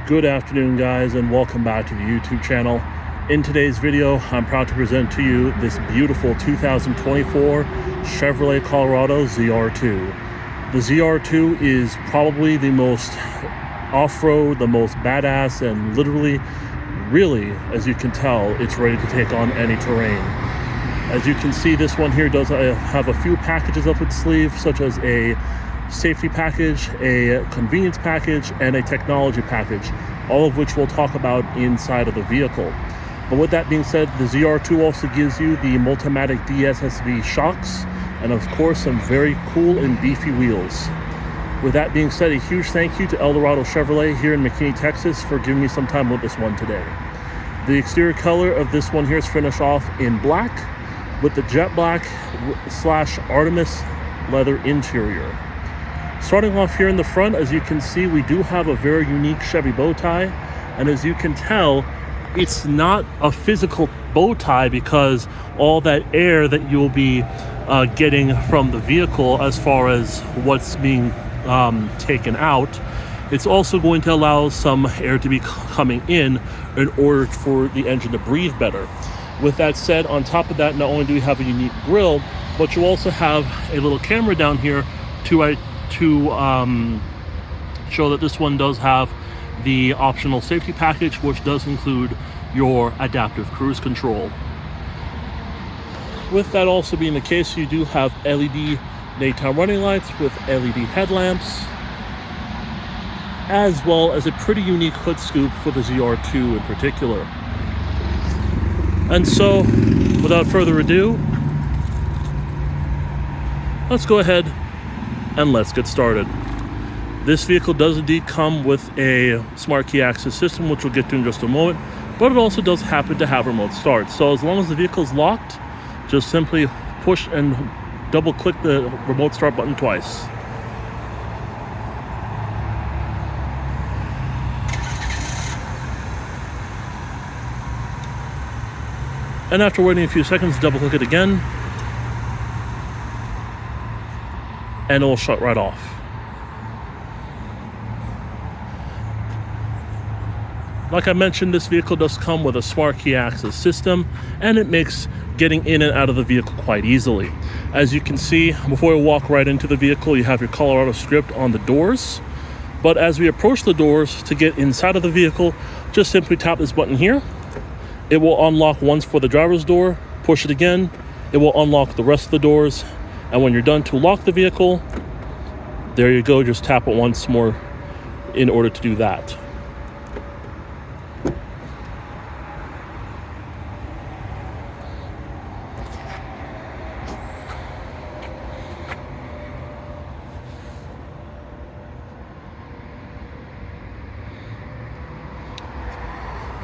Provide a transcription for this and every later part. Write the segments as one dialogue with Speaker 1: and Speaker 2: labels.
Speaker 1: Good afternoon, guys, and welcome back to the YouTube channel. In today's video, I'm proud to present to you this beautiful 2024 Chevrolet Colorado ZR2. The ZR2 is probably the most off-road, the most badass, and literally, really, as you can tell, it's ready to take on any terrain. As you can see, this one here does have a few packages up its sleeve, such as a safety package, a convenience package, and a technology package, all of which we'll talk about inside of the vehicle. But with that being said, the ZR2 also gives you the Multimatic DSSV shocks, and of course some very cool and beefy wheels. With that being said, a huge thank you to Dorado Chevrolet here in McKinney, Texas for giving me some time with this one today. The exterior color of this one here is finished off in black with the Jet Black / Artemis leather interior. Starting off here in the front, as you can see, we do have a very unique Chevy bow tie. And as you can tell, it's not a physical bow tie because all that air that you'll be getting from the vehicle as far as what's being taken out, it's also going to allow some air to be coming in order for the engine to breathe better. With that said, on top of that, not only do we have a unique grille, but you also have a little camera down here to show that this one does have the optional safety package, which does include your adaptive cruise control. With that also being the case, you do have LED daytime running lights with LED headlamps, as well as a pretty unique hood scoop for the ZR2 in particular. And so, without further ado, let's go ahead and let's get started. This vehicle does indeed come with a smart key access system, which we'll get to in just a moment, but it also does happen to have remote start. So as long as the vehicle is locked, just simply push and double click the remote start button twice. And after waiting a few seconds, double click it again, and it will shut right off. Like I mentioned, this vehicle does come with a smart key access system, and it makes getting in and out of the vehicle quite easily. As you can see, before we walk right into the vehicle, you have your Colorado script on the doors. But as we approach the doors to get inside of the vehicle, just simply tap this button here. It will unlock once for the driver's door. Push it again, it will unlock the rest of the doors. And when you're done to lock the vehicle, there you go, just tap it once more in order to do that.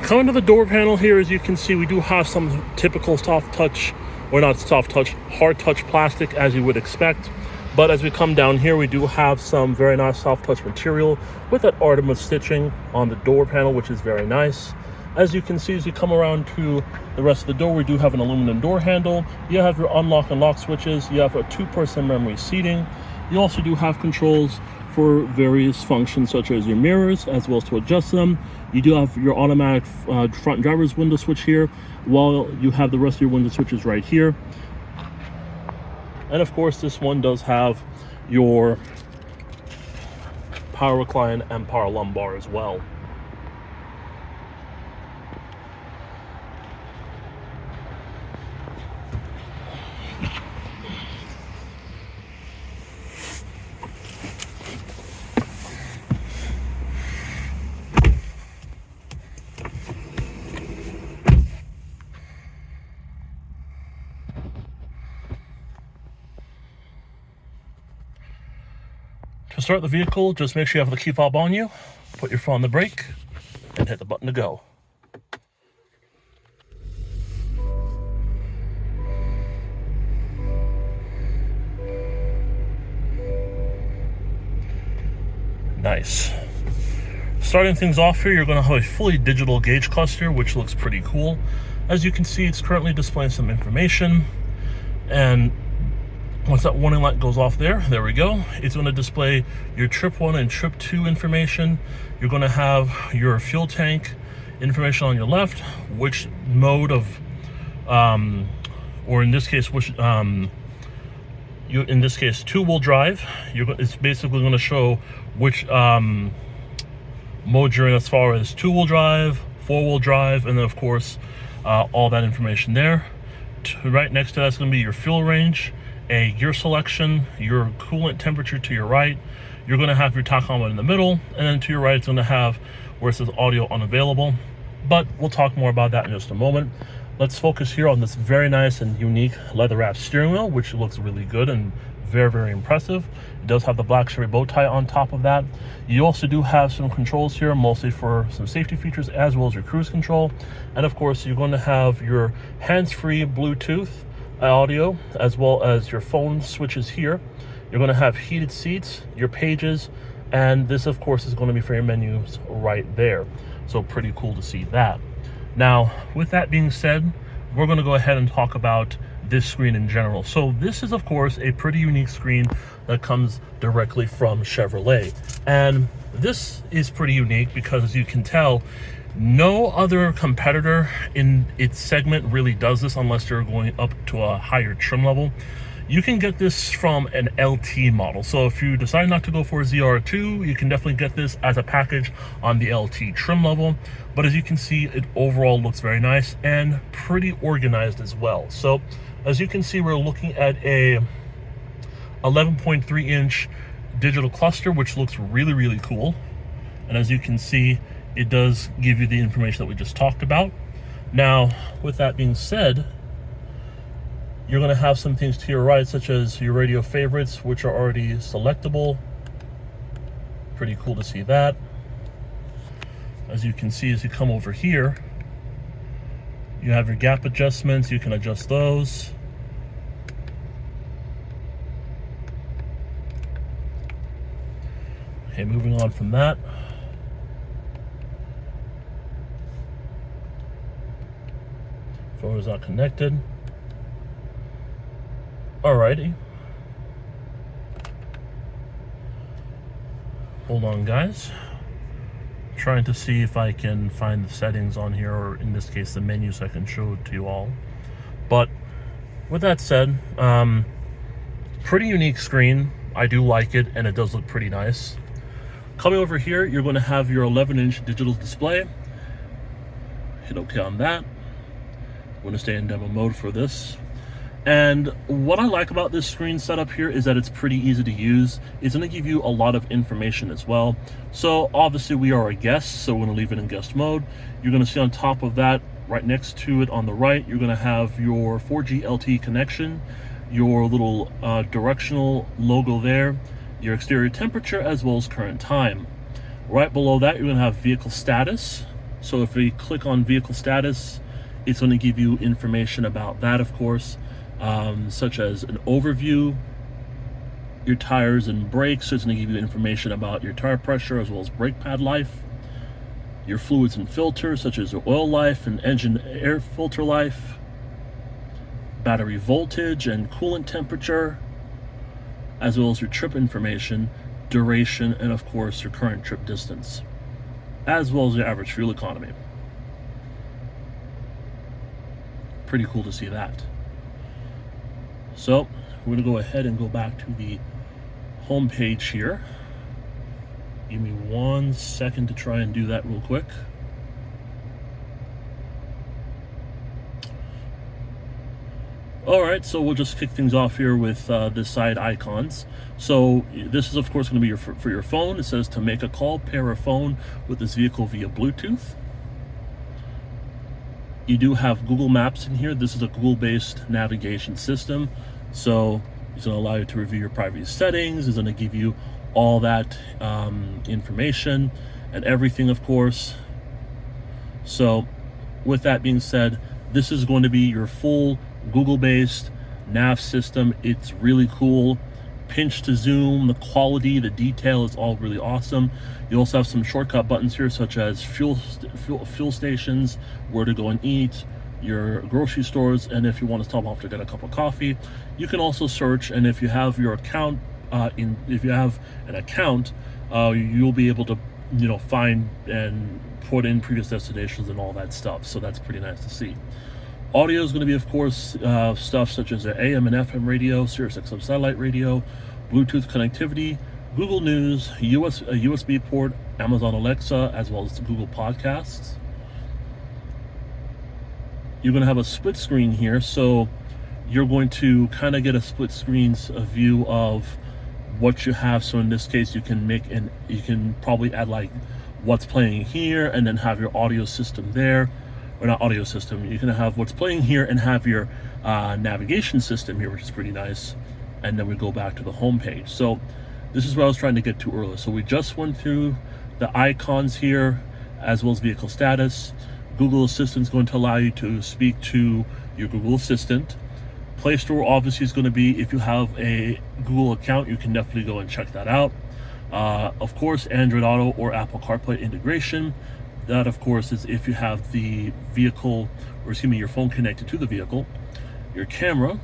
Speaker 1: Coming to the door panel here, as you can see, we do have some typical soft touch, or not soft touch, hard touch plastic, as you would expect. But as we come down here, we do have some very nice soft touch material with that Artemis stitching on the door panel, which is very nice. As you can see, as you come around to the rest of the door, we do have an aluminum door handle. You have your unlock and lock switches. You have a 2-person memory seating. You also do have controls for various functions, such as your mirrors, as well as to adjust them. You do have your automatic front driver's window switch here, while you have the rest of your window switches right here. And of course, this one does have your power recline and power lumbar as well. To start the vehicle, just make sure you have the key fob on you, put your foot on the brake, and hit the button to go. Nice. Starting things off here, you're going to have a fully digital gauge cluster, which looks pretty cool. As you can see, it's currently displaying some information, and Once that warning light goes off there we go. It's going to display your trip 1 and trip 2 information. You're going to have your fuel tank information on your left, which mode of, or in this case, which, in this case, 2-wheel drive. It's basically going to show which mode you're in as far as 2-wheel drive, 4-wheel drive, and then of course, all that information there. Right next to that's going to be your fuel range, a gear selection, your coolant temperature to your right. You're going to have your tachometer in the middle, and then to your right it's going to have where it says audio unavailable, but we'll talk more about that in just a moment. Let's focus here on this very nice and unique leather wrapped steering wheel, which looks really good and very, very impressive. It does have the black Chevy bow tie on top of that. You also do have some controls here, mostly for some safety features as well as your cruise control. And of course, you're going to have your hands-free Bluetooth audio as well as your phone switches here. You're going to have heated seats, your pages, and this of course is going to be for your menus right there. So pretty cool to see that. Now, with that being said, we're going to go ahead and talk about this screen in general. So this is of course a pretty unique screen that comes directly from Chevrolet, and this is pretty unique because, as you can tell, no other competitor in its segment really does this unless you're going up to a higher trim level. You can get this from an LT model. So if you decide not to go for a ZR2, you can definitely get this as a package on the LT trim level. But as you can see, it overall looks very nice and pretty organized as well. So as you can see, we're looking at a 11.3 inch digital cluster, which looks really, really cool. And as you can see, it does give you the information that we just talked about. Now, with that being said, you're going to have some things to your right, such as your radio favorites, which are already selectable. Pretty cool to see that. As you can see, as you come over here, you have your gap adjustments. You can adjust those. Okay, moving on from that. Phone is not connected. Alrighty. Hold on, guys. Trying to see if I can find the settings on here, or in this case the menu, so I can show it to you all. But with that said, pretty unique screen. I do like it, and it does look pretty nice. Coming over here, you're going to have your 11-inch digital display. Hit OK on that. I'm going to stay in demo mode for this. And what I like about this screen setup here is that it's pretty easy to use. It's going to give you a lot of information as well. So obviously we are a guest, so we're going to leave it in guest mode. You're going to see on top of that, right next to it on the right, you're going to have your 4G LTE connection, your little directional logo there, your exterior temperature, as well as current time. Right below that, you're going to have vehicle status. So if we click on vehicle status, it's going to give you information about that, of course. Such as an overview, your tires and brakes. So it's going to give you information about your tire pressure as well as brake pad life, your fluids and filters such as your oil life and engine air filter life, battery voltage and coolant temperature, as well as your trip information, duration, and of course your current trip distance, as well as your average fuel economy. Pretty cool to see that. So we're going to go ahead and go back to the home page here. Give me 1 second to try and do that real quick. Alright, so we'll just kick things off here with the side icons. So this is of course going to be for your phone. It says to make a call, pair a phone with this vehicle via Bluetooth. You do have Google Maps in here. This is a Google-based navigation system. So it's going to allow you to review your privacy settings. It's going to give you all that information and everything, of course. So with that being said, this is going to be your full Google-based nav system. It's really cool. Pinch to zoom, the quality, the detail is all really awesome. You also have some shortcut buttons here, such as fuel stations, where to go and eat, your grocery stores, and if you want to stop off to get a cup of coffee, you can also search. And if you have your account if you have an account, you'll be able to find and put in previous destinations and all that stuff. So that's pretty nice to see. Audio is going to be, of course, stuff such as AM and FM radio, Sirius XM satellite radio, Bluetooth connectivity, Google News, a USB port, Amazon Alexa, as well as Google Podcasts. You're going to have a split screen here, so you're going to kind of get a split screen's view of what you have. So in this case, you can probably add like what's playing here, and then have your audio system there, or not audio system. You can have what's playing here and have your navigation system here, which is pretty nice. And then we go back to the home page. So this is what I was trying to get to earlier. So we just went through the icons here, as well as vehicle status. Google Assistant is going to allow you to speak to your Google Assistant. Play Store obviously is going to be, if you have a Google account, you can definitely go and check that out. Of course, Android Auto or Apple CarPlay integration. That, of course, is if you have the vehicle, or excuse me, your phone connected to the vehicle. Your camera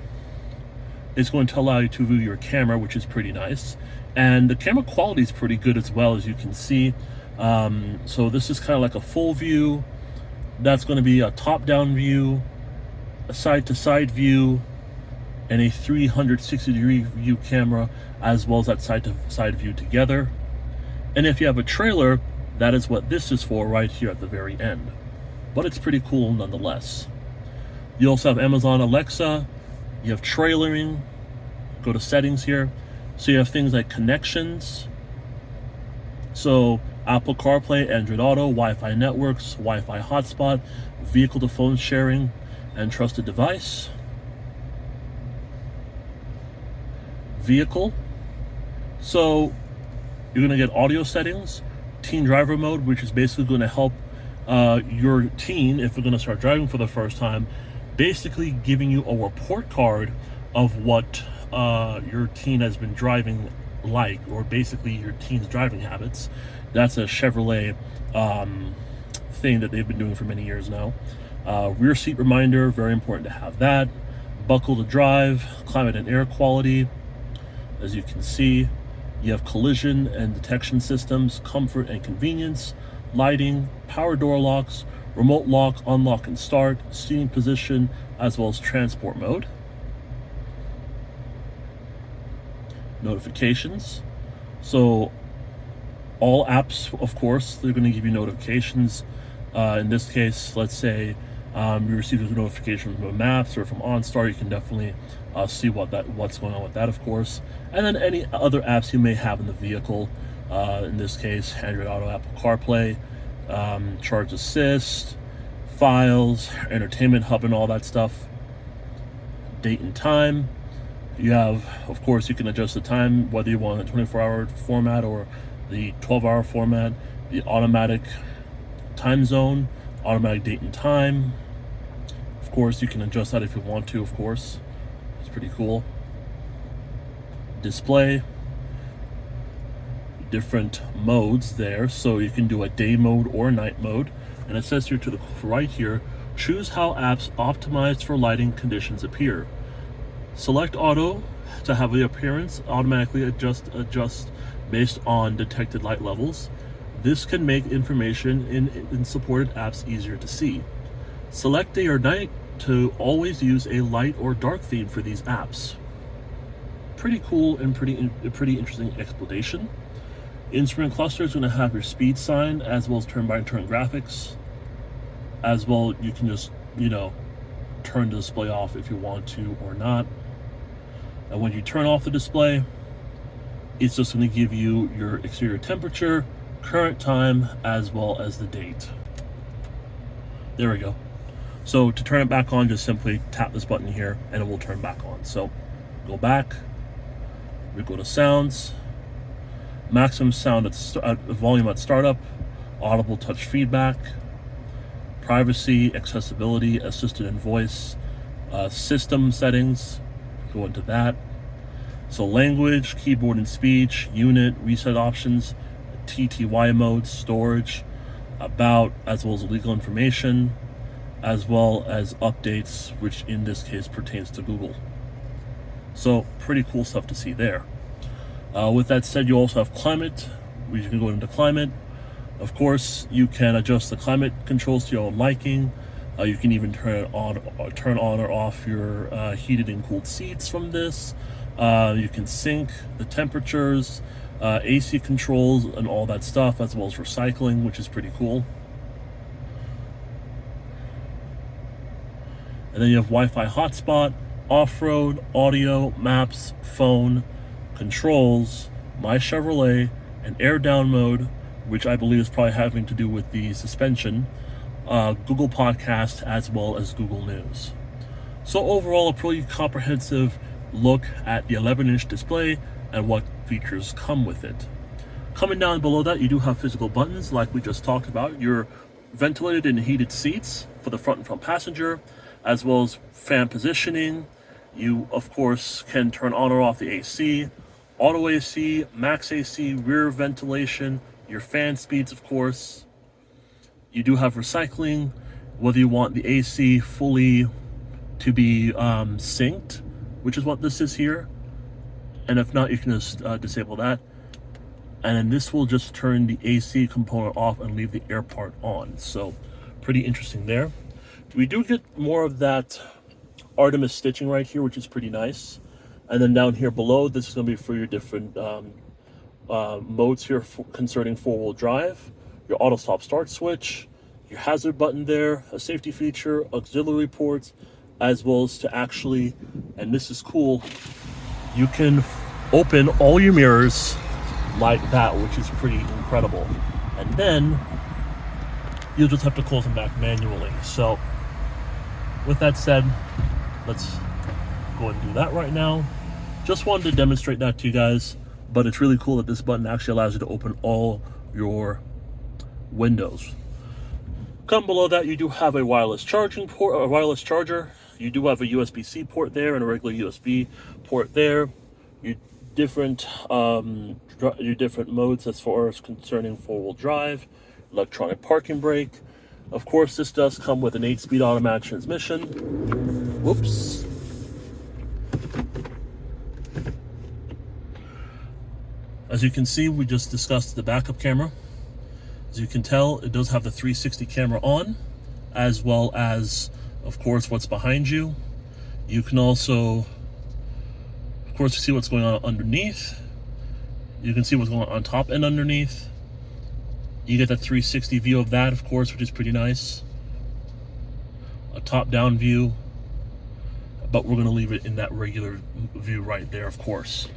Speaker 1: is going to allow you to view your camera, which is pretty nice. And the camera quality is pretty good as well, as you can see. So this is kind of like a full view. That's going to be a top-down view, a side-to-side view, and a 360-degree view camera, as well as that side-to-side view together. And if you have a trailer, that is what this is for right here at the very end. But it's pretty cool nonetheless. You also have Amazon Alexa. You have trailering. Go to settings here. So you have things like connections. So Apple CarPlay, Android Auto, Wi-Fi networks, Wi-Fi hotspot, vehicle to phone sharing, and trusted device. Vehicle. So you're going to get audio settings, teen driver mode, which is basically going to help your teen, if you're going to start driving for the first time, basically giving you a report card of what your teen has been driving like, or basically your teen's driving habits. That's a Chevrolet thing that they've been doing for many years now. Rear seat reminder, very important to have that. Buckle to drive, climate and air quality. As you can see, you have collision and detection systems, comfort and convenience, lighting, power door locks, remote lock, unlock and start, seating position, as well as transport mode. Notifications. So all apps, of course, they're going to give you notifications. In this case, let's say you receive a notification from Maps or from OnStar, you can definitely see what's going on with that, of course. And then any other apps you may have in the vehicle. In this case, Android Auto, Apple CarPlay, Charge Assist, Files, Entertainment Hub, and all that stuff. Date and time. You have, of course, you can adjust the time, whether you want a 24-hour format or the 12-hour format, the automatic time zone, automatic date and time. Of course, you can adjust that if you want to, of course. It's pretty cool. Display. Different modes there, so you can do a day mode or night mode. And it says here to the right here, choose how apps optimized for lighting conditions appear. Select auto to have the appearance automatically adjust based on detected light levels. This can make information in supported apps easier to see. Select day or night to always use a light or dark theme for these apps. Pretty cool and pretty interesting explanation. Instrument cluster is going to have your speed sign, as well as turn-by-turn graphics. As well, you can just, turn the display off if you want to or not. And when you turn off the display, it's just going to give you your exterior temperature, current time, as well as the date. There we go. So to turn it back on, just simply tap this button here and it will turn back on. So go back, we go to sounds, maximum sound at volume at startup, audible touch feedback, privacy, accessibility, assisted in voice, system settings, go into that. So language, keyboard and speech, unit, reset options, TTY mode, storage, about, as well as legal information, as well as updates, which in this case pertains to Google. So pretty cool stuff to see there. With that said, you also have climate, where you can go into climate. Of course, you can adjust the climate controls to your own liking. You can even turn on or off your heated and cooled seats from this. You can sync the temperatures, AC controls, and all that stuff, as well as recycling, which is pretty cool. And then you have Wi-Fi hotspot, off-road, audio, maps, phone, controls, My Chevrolet, and air down mode, which I believe is probably having to do with the suspension, Google Podcast, as well as Google News. So overall, a pretty comprehensive look at the 11-inch display and what features come with it. Coming down below that, you do have physical buttons like we just talked about. Your ventilated and heated seats for the front and front passenger, as well as fan positioning. You, of course, can turn on or off the AC, auto AC, max AC, rear ventilation, your fan speeds, of course. You do have recycling, whether you want the AC fully to be synced, which is what this is here. And if not, you can just disable that. And then this will just turn the AC component off and leave the air part on. So pretty interesting there. We do get more of that Artemis stitching right here, which is pretty nice. And then down here below, this is going to be for your different modes here concerning four-wheel drive, your auto stop start switch, your hazard button there, a safety feature, auxiliary ports, as well as to actually, and this is cool, you can open all your mirrors like that, which is pretty incredible. And then you'll just have to close them back manually. So with that said, let's go and do that right now. Just wanted to demonstrate that to you guys, but it's really cool that this button actually allows you to open all your windows. Come below that, you do have a wireless charging port, a wireless charger. You do have a USB-C port there and a regular USB port there. Your different modes as far as concerning four-wheel drive, electronic parking brake. Of course, this does come with an 8-speed automatic transmission. Whoops. As you can see, we just discussed the backup camera. As you can tell, it does have the 360 camera on, as well as, of course, what's behind you. You can also, of course, see what's going on underneath. You can see what's going on top and underneath. You get that 360 view of that, of course, which is pretty nice. A top-down view, but we're going to leave it in that regular view right there, of course.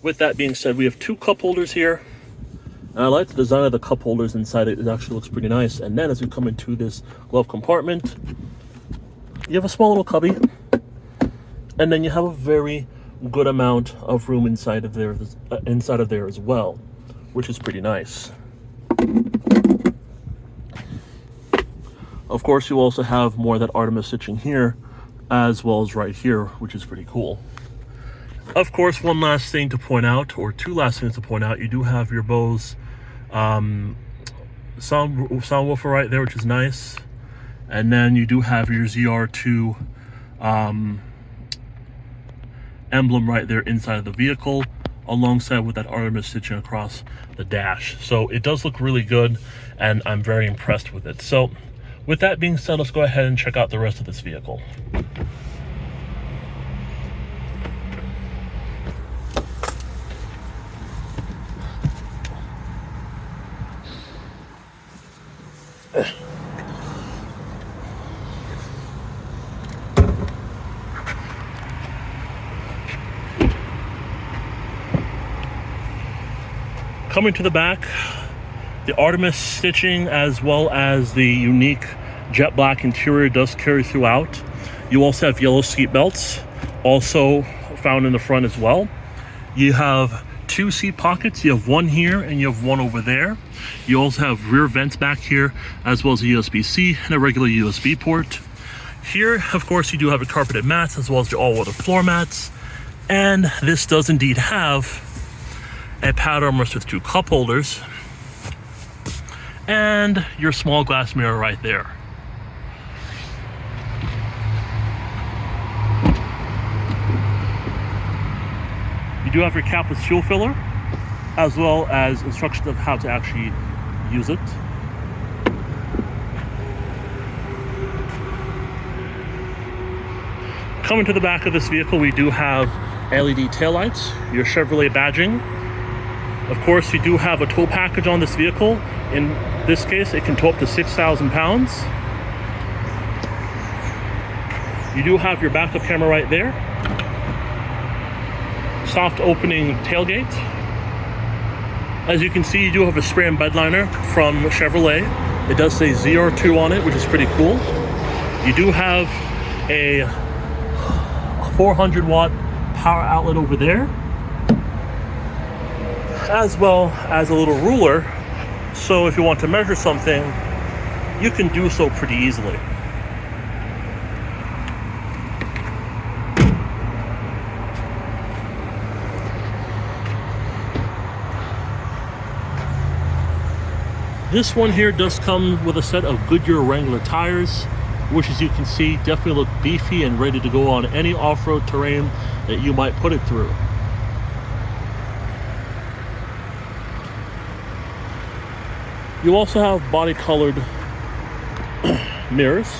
Speaker 1: With that being said, we have two cup holders here. And I like the design of the cup holders inside it. It actually looks pretty nice. And then as we come into this glove compartment, you have a small little cubby. And then you have a very good amount of room inside of there as well, which is pretty nice. Of course, you also have more of that Artemis stitching here, as well as right here, which is pretty cool. Of course, one last thing to point out, or two last things to point out, you do have your Bose subwoofer right there, which is nice. And then you do have your ZR2 emblem right there inside of the vehicle, alongside with that Artemis stitching across the dash. So it does look really good, and I'm very impressed with it. So with that being said, let's go ahead and check out the rest of this vehicle. Coming to the back, the Artemis stitching as well as the unique jet black interior does carry throughout. You also have yellow seat belts, also found in the front as well. You have two seat pockets. You have one here and you have one over there. You also have rear vents back here, as well as a USB-C and a regular USB port. Here, of course, you do have a carpeted mats as well as your all-weather floor mats. And this does indeed have a pad armrest with two cup holders. and your small glass mirror right there. You do have your capless fuel filler, as well as instructions of how to actually use it. Coming to the back of this vehicle, we do have LED taillights, your Chevrolet badging. Of course, you do have a tow package on this vehicle. In this case, it can tow up to 6,000 pounds. You do have your backup camera right there. Soft opening tailgate. As you can see, you do have a spray and bed liner from Chevrolet. It does say ZR2 on it, which is pretty cool. You do have a 400 watt power outlet over there, as well as a little ruler, so if you want to measure something, you can do so pretty easily. This one here does come with a set of Goodyear Wrangler tires, which, as you can see, definitely look beefy and ready to go on any off-road terrain that you might put it through. You also have body-colored mirrors.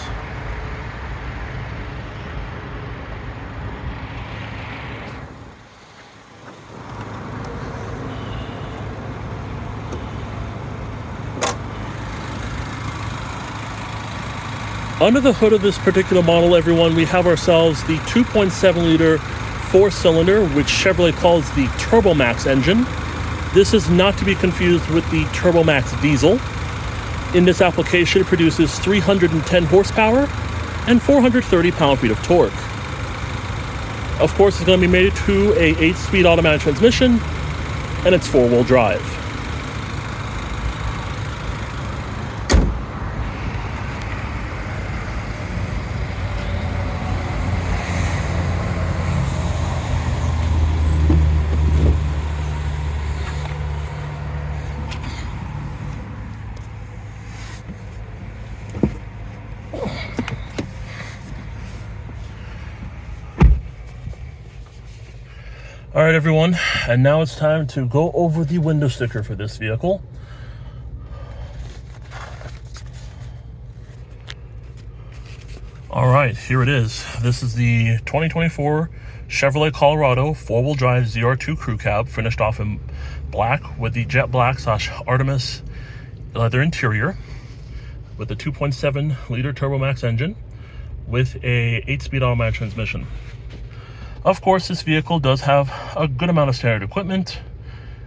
Speaker 1: Under the hood of this particular model, everyone, we have ourselves the 2.7 liter 4-cylinder, which Chevrolet calls the TurboMax engine. This is not to be confused with the TurboMax diesel. In this application, it produces 310 horsepower and 430 pound-feet of torque. Of course, it's going to be mated to a 8-speed automatic transmission, and it's 4-wheel drive. All right, everyone, and now it's time to go over the window sticker for this vehicle. All right, here it is. This is the 2024 Chevrolet Colorado 4-wheel drive ZR2 crew cab, finished off in black with the Jet Black / Artemis leather interior, with a 2.7 liter TurboMax engine with a 8-speed automatic transmission. Of course, this vehicle does have a good amount of standard equipment,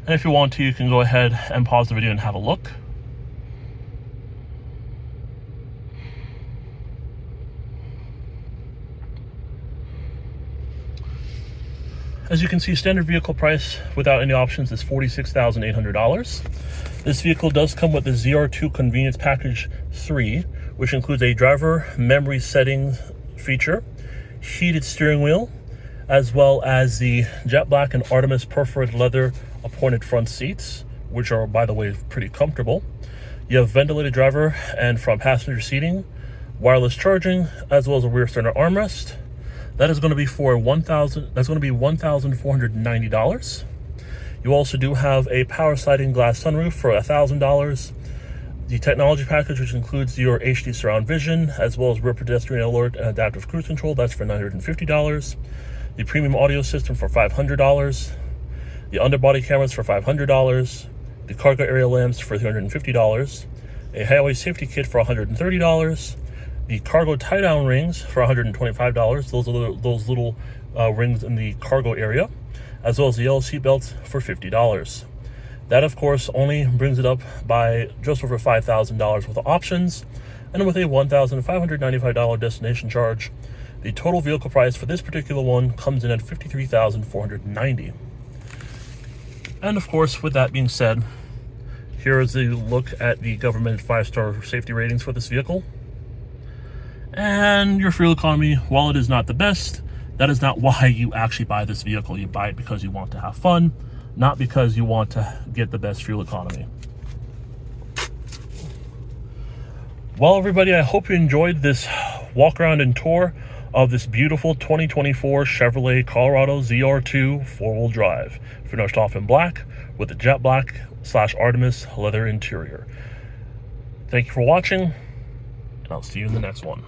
Speaker 1: and if you want to, you can go ahead and pause the video and have a look. As you can see, standard vehicle price without any options is $46,800. This vehicle does come with the ZR2 Convenience Package 3, which includes a driver memory settings feature, heated steering wheel, as well as the Jet Black and Artemis perforated leather appointed front seats, which are, by the way, pretty comfortable. You have ventilated driver and front passenger seating, wireless charging, as well as a rear center armrest. That is going to be for $1,490. You also do have a power sliding glass sunroof for $1,000. The technology package, which includes your HD surround vision, as well as rear pedestrian alert and adaptive cruise control, that's for $950. The premium audio system for $500, the underbody cameras for $500, the cargo area lamps for $350, a highway safety kit for $130, the cargo tie-down rings for $125. Those are those little rings in the cargo area, as well as the yellow seat belts for $50. That, of course, only brings it up by just over $5,000 with options, and with a $1,595 destination charge. The total vehicle price for this particular one comes in at $53,490. And of course, with that being said, here is a look at the government 5-star safety ratings for this vehicle. And your fuel economy, while it is not the best, that is not why you actually buy this vehicle. You buy it because you want to have fun, not because you want to get the best fuel economy. Well, everybody, I hope you enjoyed this walk around and tour of this beautiful 2024 Chevrolet Colorado ZR2 four-wheel drive, finished off in black with the Jet Black / Artemis leather interior. Thank you for watching, and I'll see you in the next one.